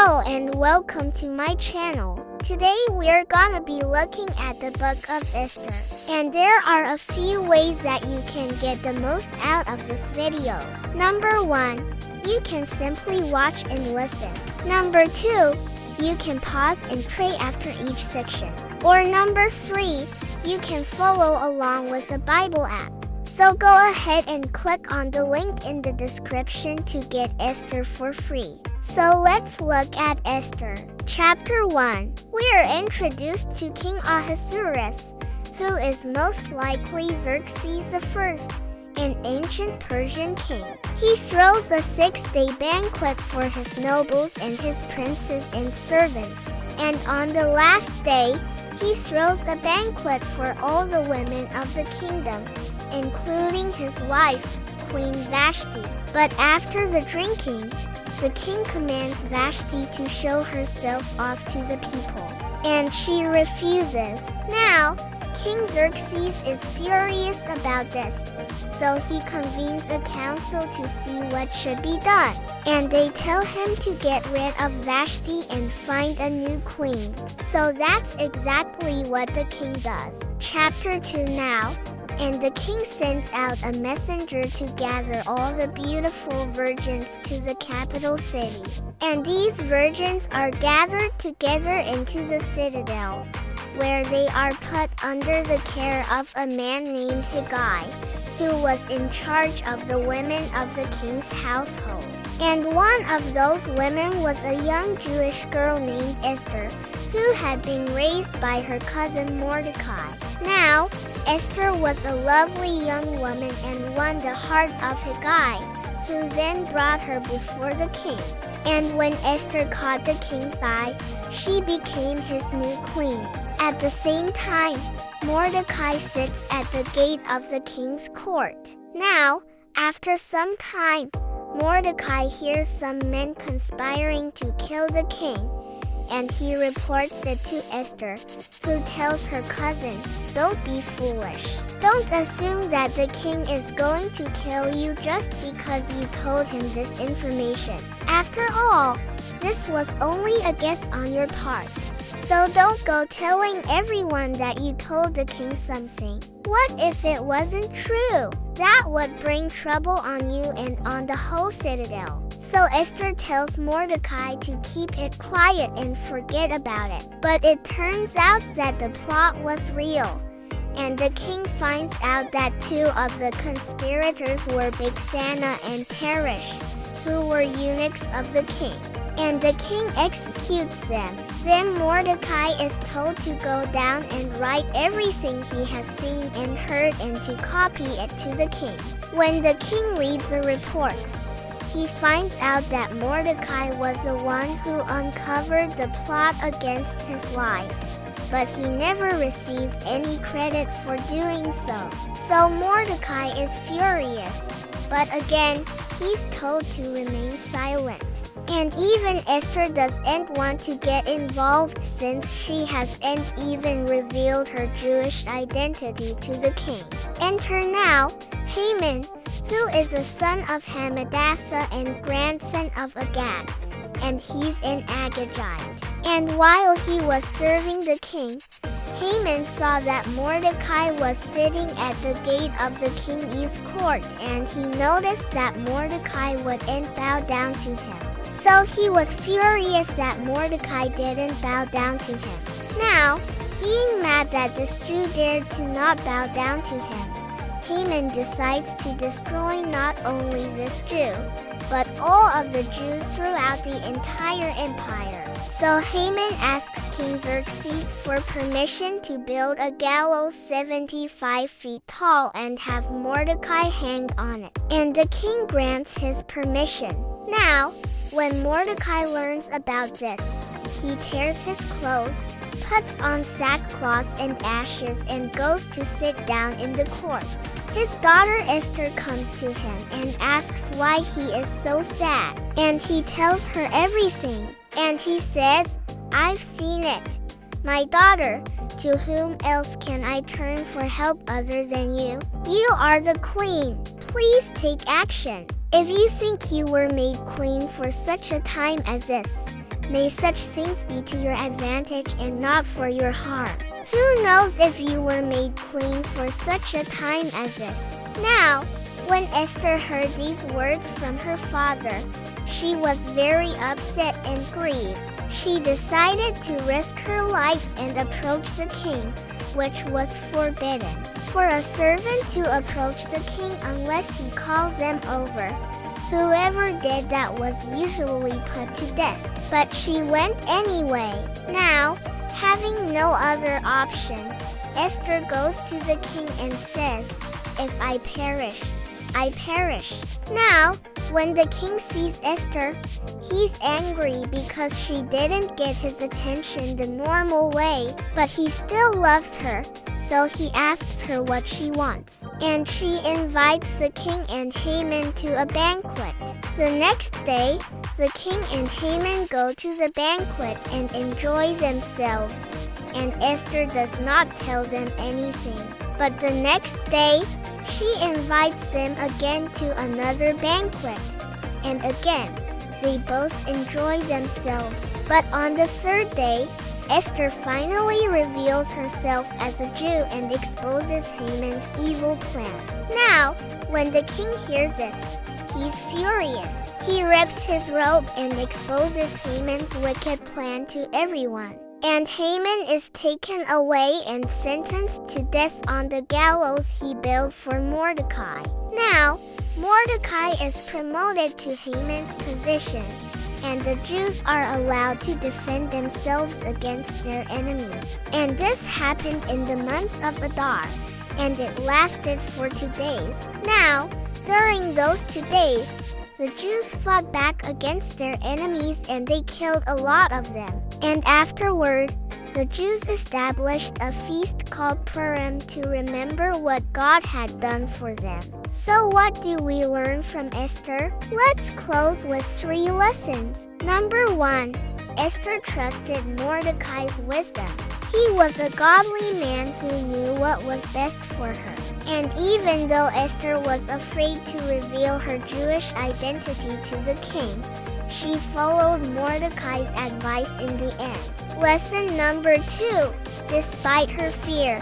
Hello and welcome to my channel. Today we're gonna be looking at the book of Esther. And there are a few ways that you can get the most out of this video. Number 1, you can simply watch and listen. Number 2, you can pause and pray after each section. Or number 3, you can follow along with the Bible app. So go ahead and click on the link in the description to get Esther for free. So let's look at Esther. Chapter 1. We are introduced to King Ahasuerus, who is most likely Xerxes I, an ancient Persian king. He throws a 6-day banquet for his nobles and his princes and servants. And on the last day, he throws a banquet for all the women of the kingdom, including his wife, Queen Vashti. But after the drinking, the king commands Vashti to show herself off to the people, and she refuses. Now, King Xerxes is furious about this, so he convenes a council to see what should be done. And they tell him to get rid of Vashti and find a new queen. So that's exactly what the king does. Chapter 2 now. And the king sends out a messenger to gather all the beautiful virgins to the capital city. And these virgins are gathered together into the citadel, where they are put under the care of a man named Haggai, who was in charge of the women of the king's household. And one of those women was a young Jewish girl named Esther, who had been raised by her cousin Mordecai. Now, Esther was a lovely young woman and won the heart of Haggai, who then brought her before the king. And when Esther caught the king's eye, she became his new queen. At the same time, Mordecai sits at the gate of the king's court. Now, after some time, Mordecai hears some men conspiring to kill the king, and he reports it to Esther, who tells her cousin, "Don't be foolish. Don't assume that the king is going to kill you just because you told him this information. After all, this was only a guess on your part. So don't go telling everyone that you told the king something. What if it wasn't true? That would bring trouble on you and on the whole citadel." So Esther tells Mordecai to keep it quiet and forget about it. But it turns out that the plot was real. And the king finds out that 2 of the conspirators were Bigthana and Teresh, who were eunuchs of the king. And the king executes them. Then Mordecai is told to go down and write everything he has seen and heard and to copy it to the king. When the king reads the report, he finds out that Mordecai was the one who uncovered the plot against his wife, but he never received any credit for doing so. So Mordecai is furious, but again, he's told to remain silent. And even Esther doesn't want to get involved since she hasn't even revealed her Jewish identity to the king. Enter now Haman, who is the son of Hammedatha and grandson of Agag, and he's an Agagite. And while he was serving the king, Haman saw that Mordecai was sitting at the gate of the king's court, and he noticed that Mordecai wouldn't bow down to him. So he was furious that Mordecai didn't bow down to him. Now, being mad that this Jew dared to not bow down to him, Haman decides to destroy not only this Jew, but all of the Jews throughout the entire empire. So Haman asks King Xerxes for permission to build a gallows 75 feet tall and have Mordecai hanged on it. And the king grants his permission. Now, when Mordecai learns about this, he tears his clothes, puts on sackcloth and ashes, and goes to sit down in the court. His daughter Esther comes to him and asks why he is so sad. And he tells her everything. And he says, "I've seen it. My daughter, to whom else can I turn for help other than you? You are the queen. Please take action. If you think you were made queen for such a time as this, May such things be to your advantage and not for your harm. Who knows if you were made queen for such a time as this? Now, when Esther heard these words from her father, she was very upset and grieved. She decided to risk her life and approach the king, which was forbidden for a servant to approach the king unless he calls them over. Whoever did that was usually put to death, but she went anyway. Now, having no other option, Esther goes to the king and says, "If I perish, I perish." Now, when the king sees Esther, he's angry because she didn't get his attention the normal way, but he still loves her, so he asks her what she wants. And she invites the king and Haman to a banquet. The next day, the king and Haman go to the banquet and enjoy themselves, and Esther does not tell them anything. But the next day, she invites them again to another banquet, and again, they both enjoy themselves. But on the third day, Esther finally reveals herself as a Jew and exposes Haman's evil plan. Now, when the king hears this, he's furious. He rips his robe and exposes Haman's wicked plan to everyone. And Haman is taken away and sentenced to death on the gallows he built for Mordecai. Now, Mordecai is promoted to Haman's position, and the Jews are allowed to defend themselves against their enemies. And this happened in the month of Adar, and it lasted for 2 days. Now, during those 2 days, the Jews fought back against their enemies and they killed a lot of them. And afterward, the Jews established a feast called Purim to remember what God had done for them. So what do we learn from Esther? Let's close with 3 lessons. Number 1, Esther trusted Mordecai's wisdom. He was a godly man who knew what was best for her. And even though Esther was afraid to reveal her Jewish identity to the king, she followed Mordecai's advice in the end. Lesson number 2, despite her fear,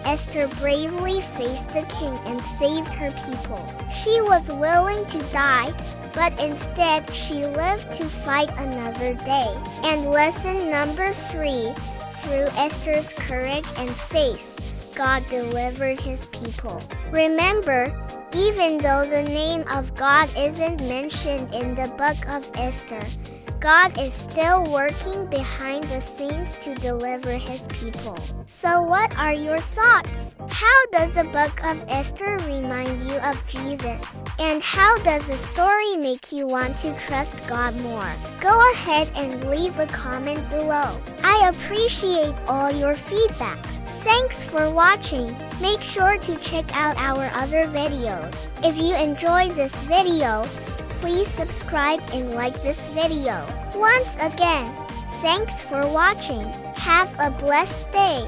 Esther bravely faced the king and saved her people. She was willing to die, but instead she lived to fight another day. And lesson number 3, through Esther's courage and faith, God delivered his people. Remember, even though the name of God isn't mentioned in the book of Esther, God is still working behind the scenes to deliver his people. So what are your thoughts? How does the book of Esther remind you of Jesus? And how does the story make you want to trust God more? Go ahead and leave a comment below. I appreciate all your feedback. Thanks for watching. Make sure to check out our other videos. If you enjoyed this video, please subscribe and like this video. Once again, thanks for watching. Have a blessed day.